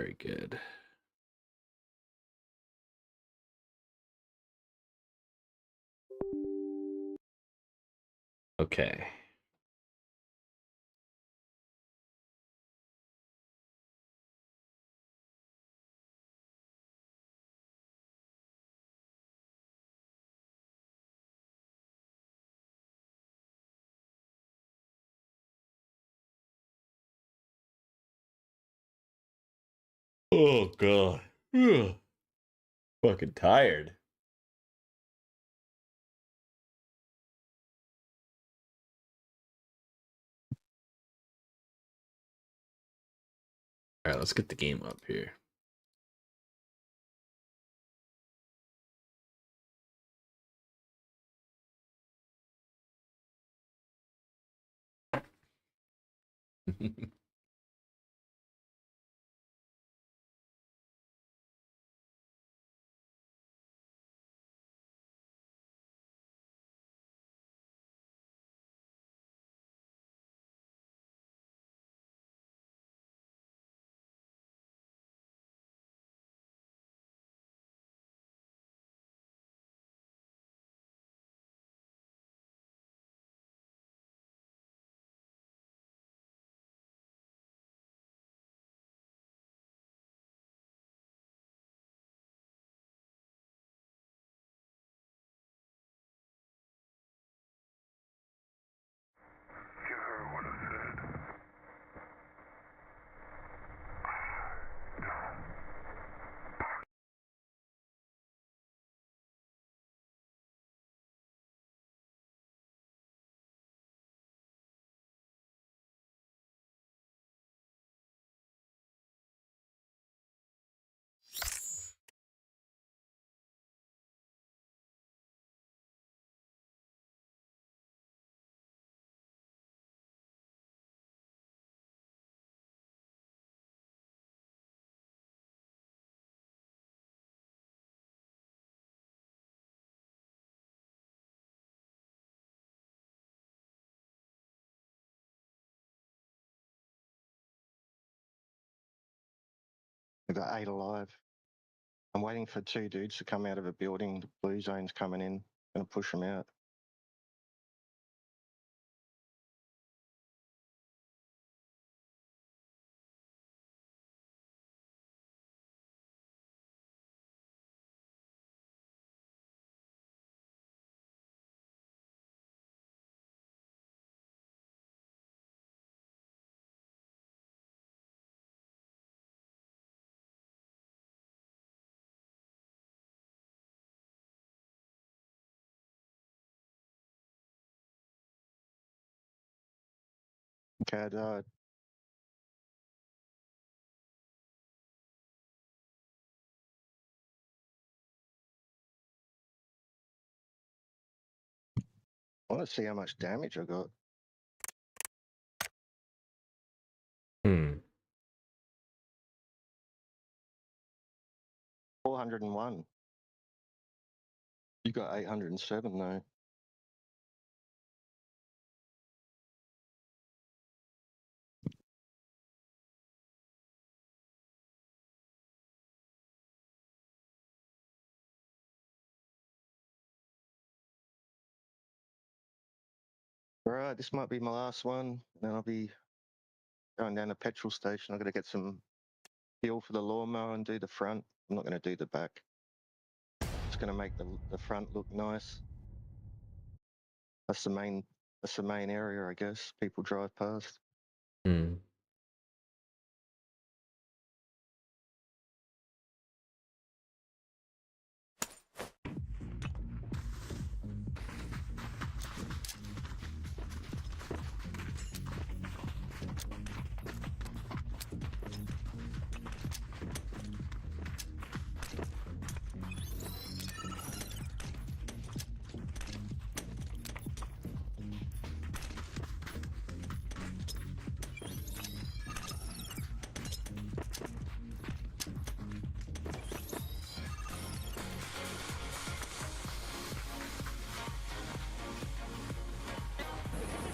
Very good. Okay. Oh god. Ugh. Fucking tired. All right, let's get the game up here. You heard what I said. We've got 8 alive. I'm waiting for 2 dudes to come out of a building. The blue zone's coming in. Gonna push them out. Okay, I died. I want to see how much damage I got. Hmm. 401. You got 807 though. Alright, this might be my last one. Then I'll be going down the petrol station. I've got to get some fuel for the lawnmower and do the front. I'm not going to do the back. It's going to make the front look nice. That's the main area, I guess. People drive past. Hmm.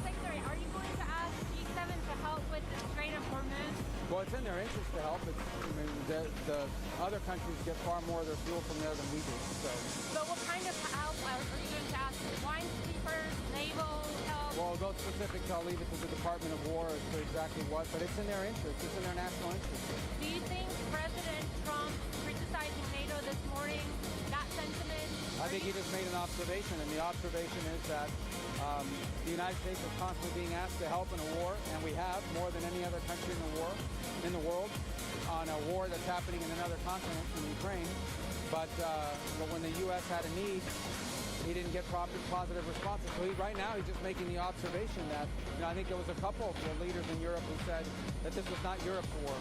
Secretary, are you going to ask G7 to help with the Strait of Hormuz? Well, it's in their interest to help. It's, I mean, the other countries get far more of their fuel from there than we do. So what kind of help are you going to ask? Wine sweepers, naval help? Well, go specific, I'll leave it to the Department of War as to exactly what, but it's in their interest. It's in their national interest. Do you think President Trump criticizing NATO this morning, that sentiment? I think he just made an observation, and the observation is that the United States is constantly being asked to help in a war, and we have more than any other country in the world, on a war that's happening in another continent, in Ukraine. But when the U.S. had a need, he didn't get positive responses. So right now, he's just making the observation that, I think there was a couple of leaders in Europe who said that this was not Europe's war.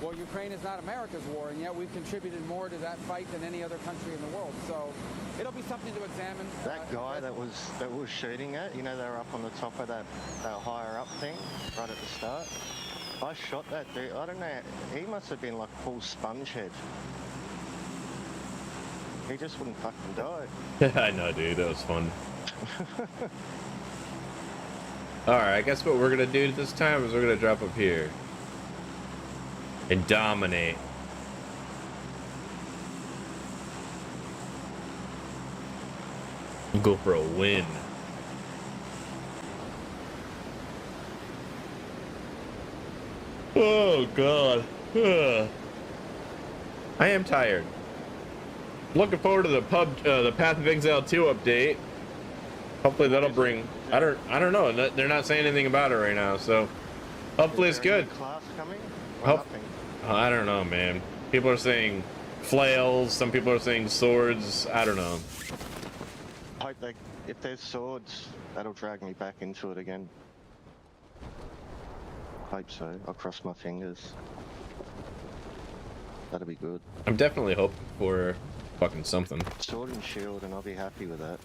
Well, Ukraine is not America's war, and yet we've contributed more to that fight than any other country in the world. So it'll be something to examine. That guy that was shooting at, they were up on the top of that higher up thing right at the start. I shot that dude. I don't know. He must have been like full sponge head. He just wouldn't fucking die. I know, dude. That was fun. Alright, I guess what we're gonna do this time is we're gonna drop up here. And dominate. Go for a win. Oh, God. Ugh. I am tired. Looking forward to the Path of Exile 2 update. Hopefully that'll bring. I don't know. They're not saying anything about it right now, so hopefully it's good. Class coming? Or nothing? I don't know, man. People are saying flails. Some people are saying swords. I don't know. I hope if there's swords, that'll drag me back into it again. Hope so. I'll cross my fingers. That'll be good. I'm definitely hoping for fucking something. Sword and shield, and I'll be happy with that.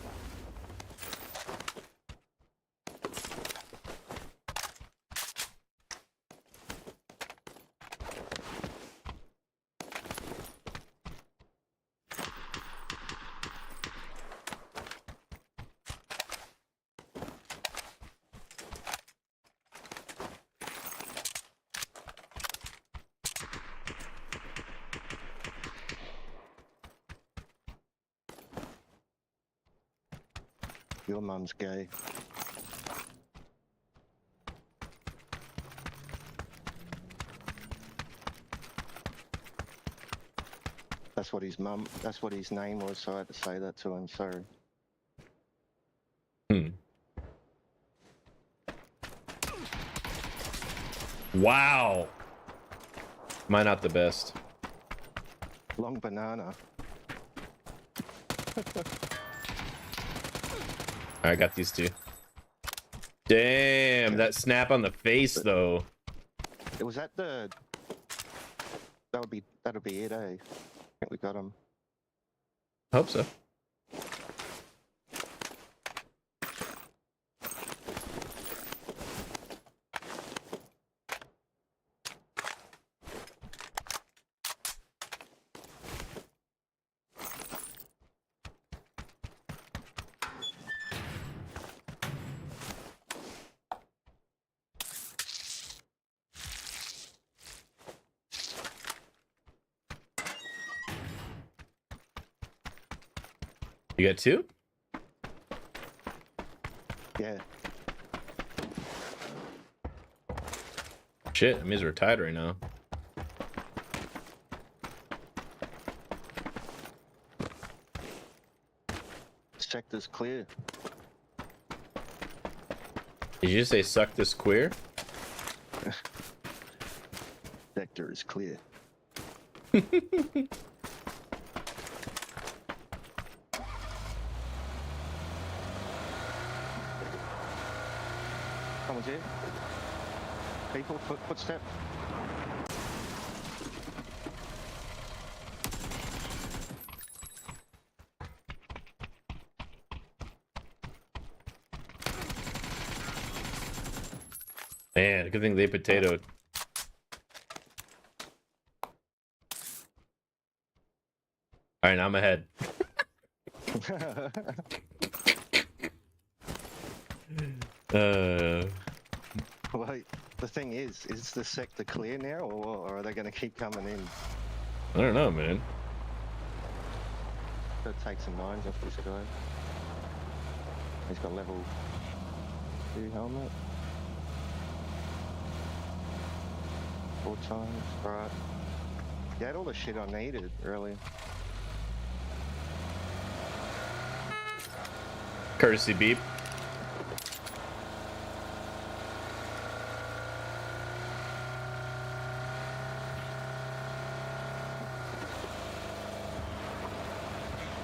Your mum's gay. That's what his name was, so I had to say that to him, sorry. Wow. Mine not the best. Long banana. I got these two. Damn, that snap on the face though. It was at the. That'll be it, eh? I think we got him. Hope so. You got two? Yeah. Shit, that means we're tied right now. Sector's clear. Did you just say suck this queer? Sector is clear. Someone's here. People, footstep. Man, good thing they potatoed. Alright, now I'm ahead. Wait, the thing is the sector clear now, or are they going to keep coming in? I don't know, man. Gotta take some nines off this guy. He's got level 2 helmet. 4 times. Alright. You had all the shit I needed, really. Courtesy beep.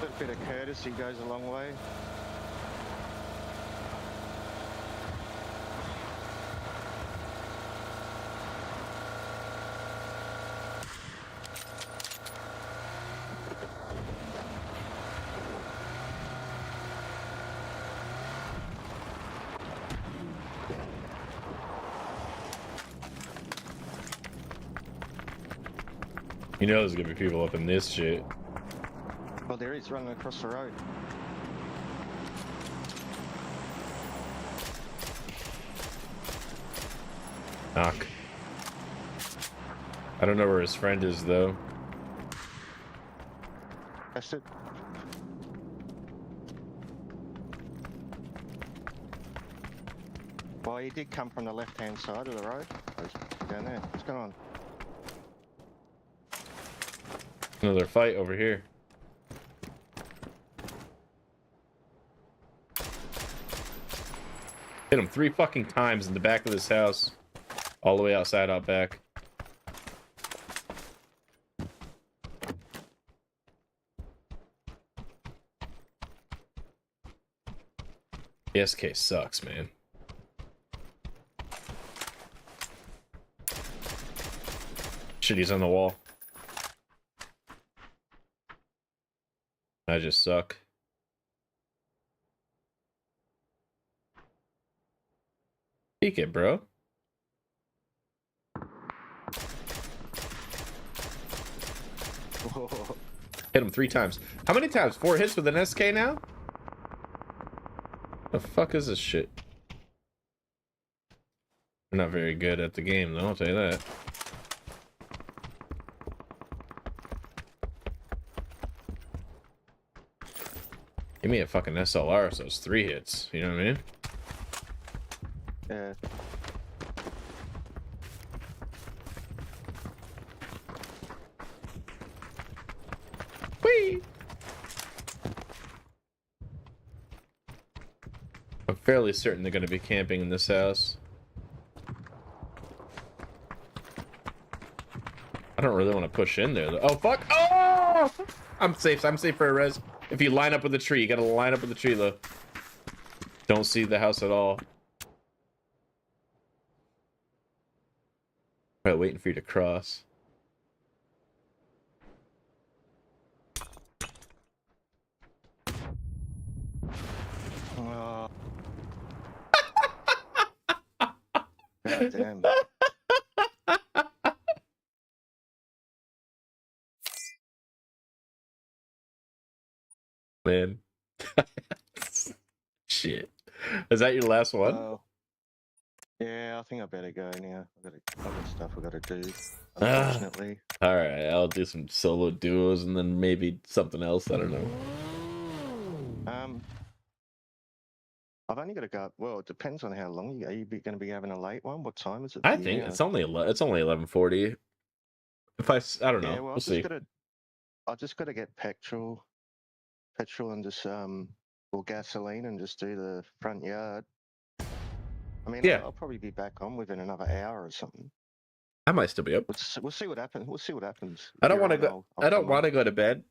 A little bit of courtesy goes a long way. You know there's gonna be people up in this shit. Well, there is running across the road. Knock. I don't know where his friend is though. That's it. Well, he did come from the left-hand side of the road. Down there. What's going on? Another fight over here. Hit him 3 fucking times in the back of this house. All the way outside out back. The SK sucks, man. Shit, he's on the wall. I just suck. Peek it, bro. Hit him 3 times. How many times? 4 hits with an SK now? The fuck is this shit? We're not very good at the game, though, I'll tell you that. Give me a fucking SLR, so it's 3 hits. You know what I mean? Yeah. Whee! I'm fairly certain they're going to be camping in this house. I don't really want to push in there, though. Oh, fuck! Oh! I'm safe. I'm safe for a res. If you line up with the tree, you gotta line up with the tree, though. Don't see the house at all. Right, waiting for you to cross. Oh. God damn. Man. Shit. Is that your last one? Yeah, I think I better go now. I've got stuff I gotta do, unfortunately. Alright, I'll do some solo duos and then maybe something else. I don't know. I've only got to go. Well, it depends on how long are you going to be having a late one. What time is it? I think it's only 11:40. If I don't know. Yeah, well, We'll see. I just got to get petrol, and just or gasoline and just do the front yard. I mean, yeah, I'll probably be back on within another hour or something. I might still be up. We'll see what happens. We'll see what happens. I don't want to go. I don't want to go to bed.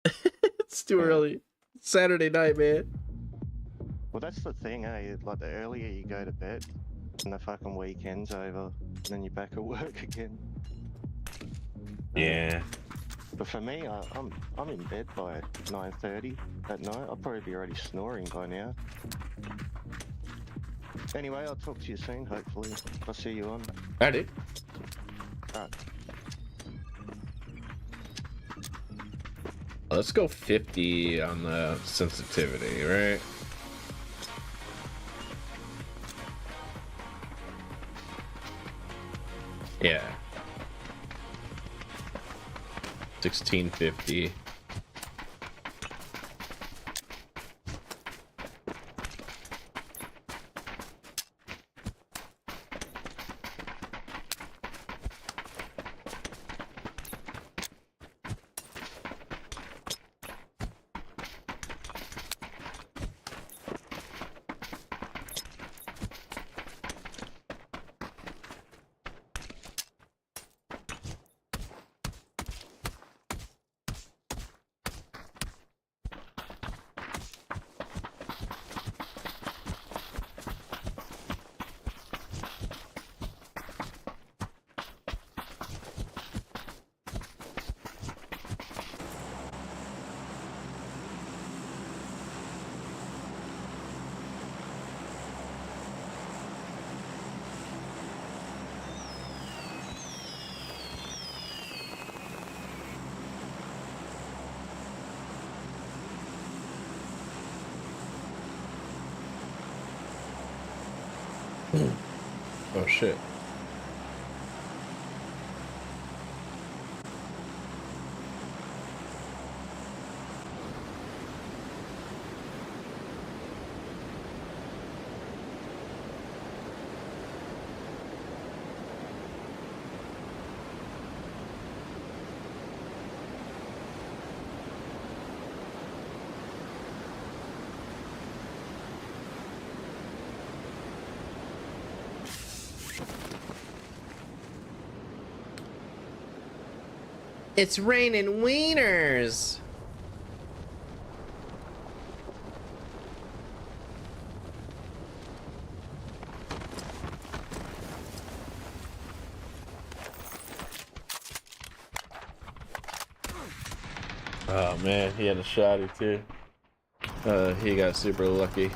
It's too early. It's Saturday night, man. Well, that's the thing, eh? Like the earlier you go to bed, and the fucking weekend's over, and then you're back at work again. Yeah. But for me, I'm in bed by 9:30 at night. I'll probably be already snoring by now. Anyway, I'll talk to you soon. Hopefully, I'll see you on. I did. Alright. Let's go 50 on the sensitivity, right? Yeah. 1650. Oh shit. It's raining wieners. Oh man, he had a shotty too. He got super lucky.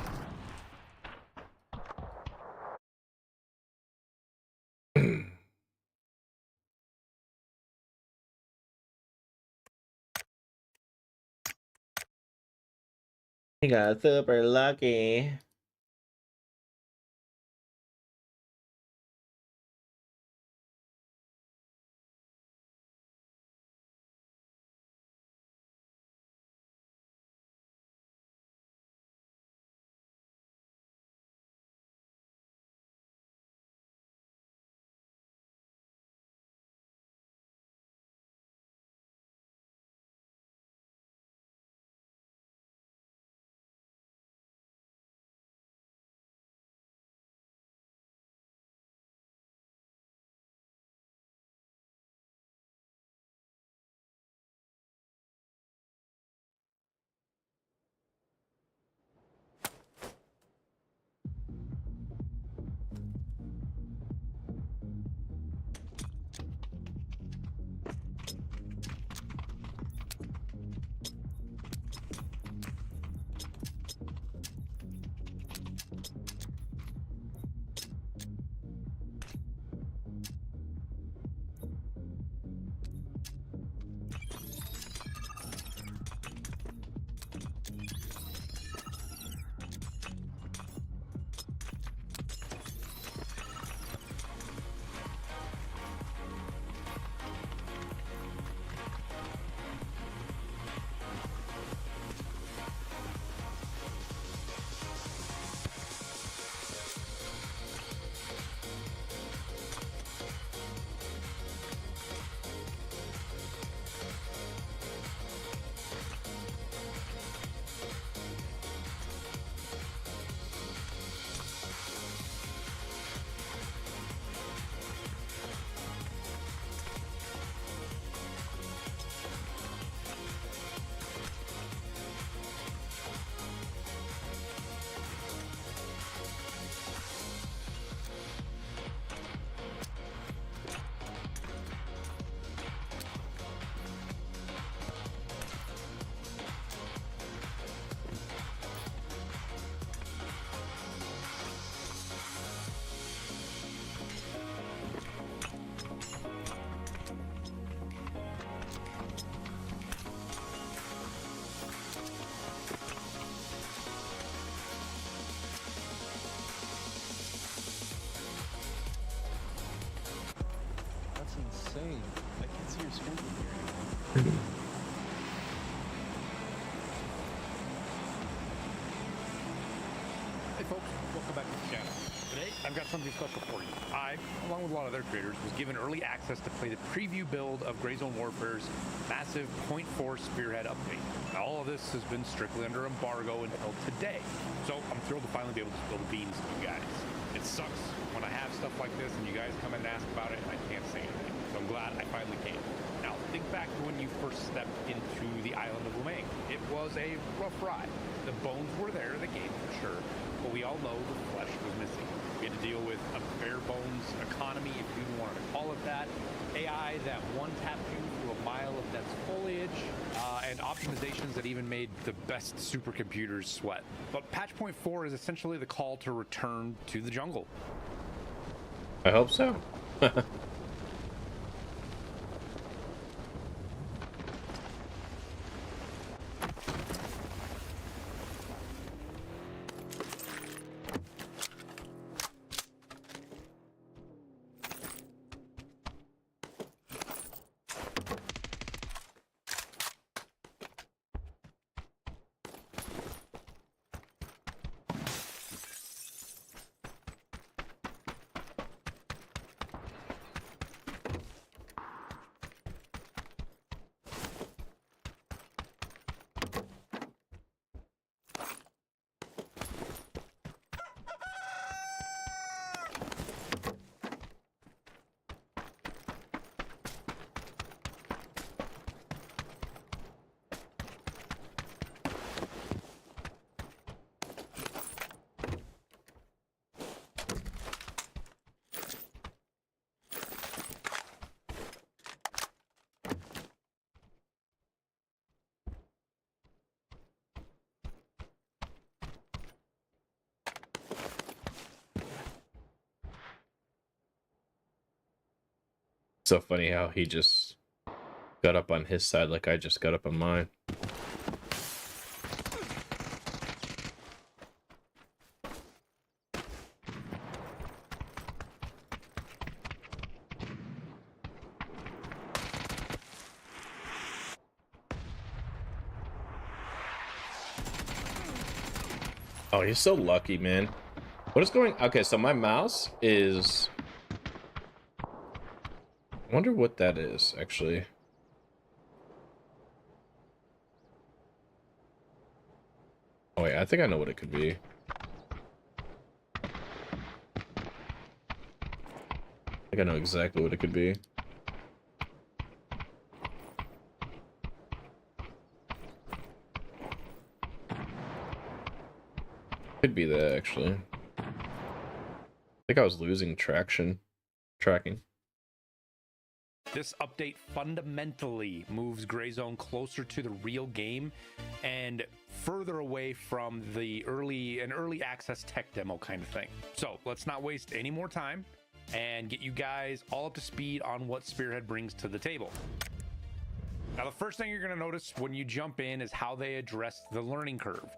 He got super lucky. Hey folks, welcome back to the channel. Today, I've got something special for you. I, along with a lot of other creators, was given early access to play the preview build of Gray Zone Warfare's massive 0.4 Spearhead update. Now, all of this has been strictly under embargo until today, so I'm thrilled to finally be able to spill the beans to you guys. It sucks when I have stuff like this and you guys come in and ask about it and I can't say anything, so I'm glad I finally came. Now, think back to when you first stepped into the island of Lumang. It was a rough ride. The bones were there in the game for sure, but we all know the flesh was missing. We had to deal with a bare bones economy, if you want to call it that, AI that one-tapped you through a mile of dense foliage, and optimizations that even made the best supercomputers sweat. But patch point 4 is essentially the call to return to the jungle. I hope so. So funny how he just got up on his side like I just got up on mine. Oh, he's so lucky, man. What is going... Okay, so my mouse is... I wonder what that is, actually. Oh, wait, I think I know what it could be. I think I know exactly what it could be. Could be that, actually. I think I was losing tracking. This update fundamentally moves Gray Zone closer to the real game and further away from the early access tech demo kind of thing. So let's not waste any more time and get you guys all up to speed on what Spearhead brings to the table. Now, the first thing you're going to notice when you jump in is how they address the learning curve.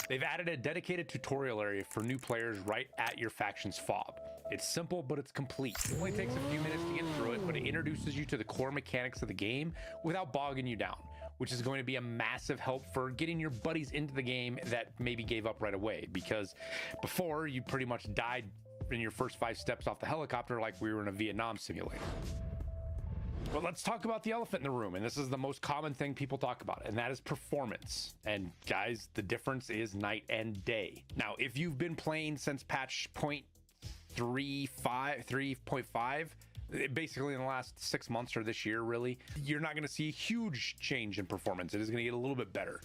They've added a dedicated tutorial area for new players right at your faction's fob. It's simple, but it's complete. It only takes a few minutes to get through it, but it introduces you to the core mechanics of the game without bogging you down, which is going to be a massive help for getting your buddies into the game that maybe gave up right away, because before you pretty much died in your first 5 steps off the helicopter like we were in a Vietnam simulator. But let's talk about the elephant in the room, and this is the most common thing people talk about, and that is performance. And guys, the difference is night and day. Now, if you've been playing since patch 3.5, basically in the last 6 months or this year, really, you're not going to see a huge change in performance. It is going to get a little bit better.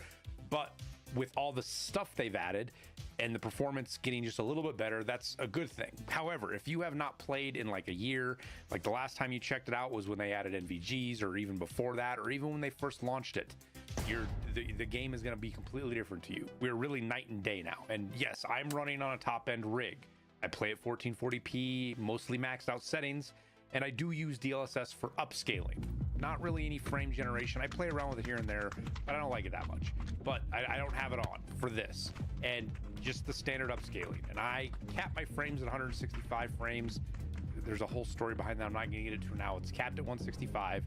But with all the stuff they've added and the performance getting just a little bit better, that's a good thing. However, if you have not played in like a year, like the last time you checked it out was when they added NVGs, or even before that, or even when they first launched it, the game is going to be completely different to you. We're really night and day now. And yes, I'm running on a top end rig. I play at 1440p, mostly maxed out settings, and I do use DLSS for upscaling. Not really any frame generation. I play around with it here and there, but I don't like it that much. But I don't have it on for this, and just the standard upscaling. And I cap my frames at 165 frames. There's a whole story behind that. I'm not going to get into now. It's capped at 165.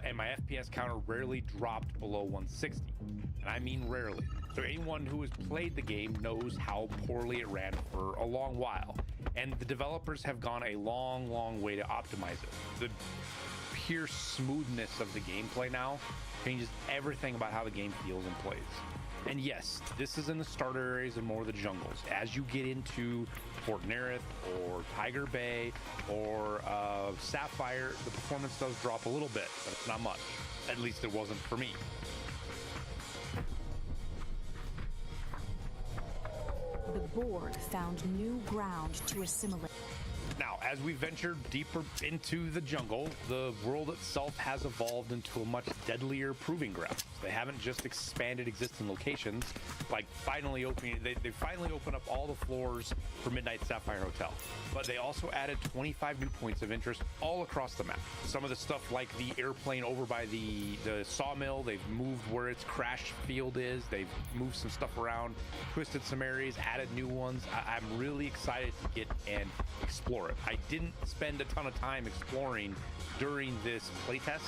and my FPS counter rarely dropped below 160, and I mean rarely. So anyone who has played the game knows how poorly it ran for a long while, and the developers have gone a long way to optimize it. The pure smoothness of the gameplay now changes everything about how the game feels and plays. And yes, this is in the starter areas and more of the jungles. As you get into Fort Nerith or Tiger Bay or Sapphire, the performance does drop a little bit, but it's not much. At least it wasn't for me. The Borg found new ground to assimilate. Now, as we venture deeper into the jungle, the world itself has evolved into a much deadlier proving ground. They haven't just expanded existing locations, like finally opening, they finally opened up all the floors for Midnight Sapphire Hotel, but they also added 25 new points of interest all across the map. Some of the stuff like the airplane over by the sawmill, they've moved where its crash field is, they've moved some stuff around, twisted some areas, added new ones. I'm really excited to get and explore it. I didn't spend a ton of time exploring during this playtest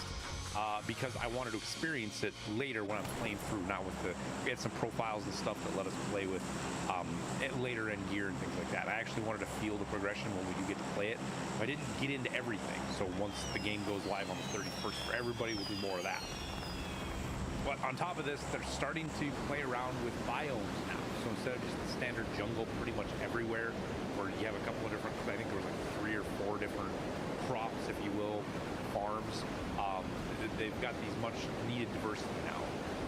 because I wanted to experience it later when I'm playing through, not with we had some profiles and stuff that let us play with later in gear and things like that. I actually wanted to feel the progression when we do get to play it. I didn't get into everything, so once the game goes live on the 31st for everybody, we'll do more of that. But on top of this, they're starting to play around with biomes now. So instead of just the standard jungle pretty much everywhere, where you have a couple of different, I think there was like 3 or 4 different crops, if you will, farms, they've got these much needed diversity now.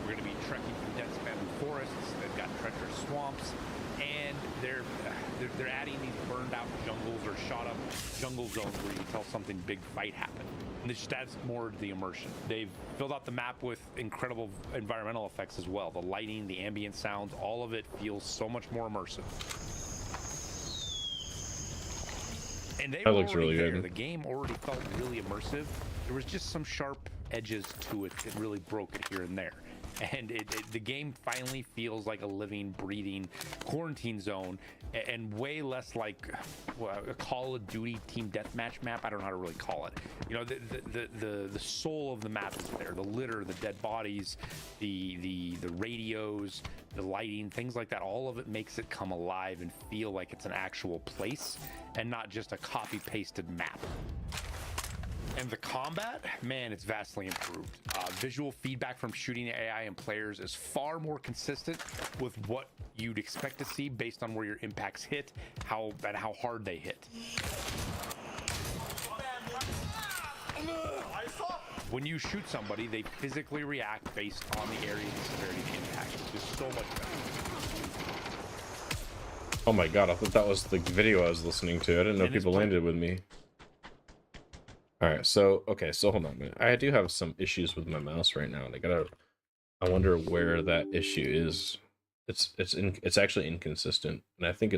We're going to be trekking through dense bamboo forests, they've got treacherous swamps, and they're adding these burned out jungles or shot up jungle zones where you can tell something big fight happened. And this just adds more to the immersion. They've filled out the map with incredible environmental effects as well. The lighting, the ambient sounds, all of it feels so much more immersive. And they That were looks already really there. good. The game already felt really immersive. There was just some sharp edges to it that really broke it here and there. And the game finally feels like a living, breathing quarantine zone, and way less like a Call of Duty team deathmatch map. I don't know how to really call it. You know, the soul of the map is there. The litter, the dead bodies, the radios, the lighting, things like that. All of it makes it come alive and feel like it's an actual place and not just a copy pasted map. And the combat, man, it's vastly improved. Visual feedback from shooting AI and players is far more consistent with what you'd expect to see based on where your impacts hit, how hard they hit. When you shoot somebody, they physically react based on the area and the severity of the impact. It's just so much better. Oh my god, I thought that was the video I was listening to. I didn't know people landed with me. Alright, so, okay, so hold on a minute. I do have some issues with my mouse right now, and I wonder where that issue is. It's actually inconsistent, and I think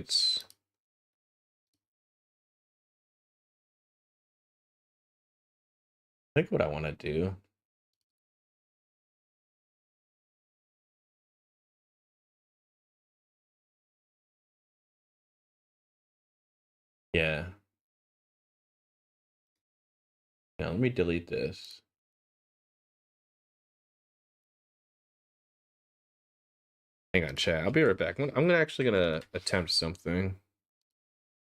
what I want to do. Yeah. Now let me delete this. Hang on, chat. I'll be right back. I'm actually gonna attempt something.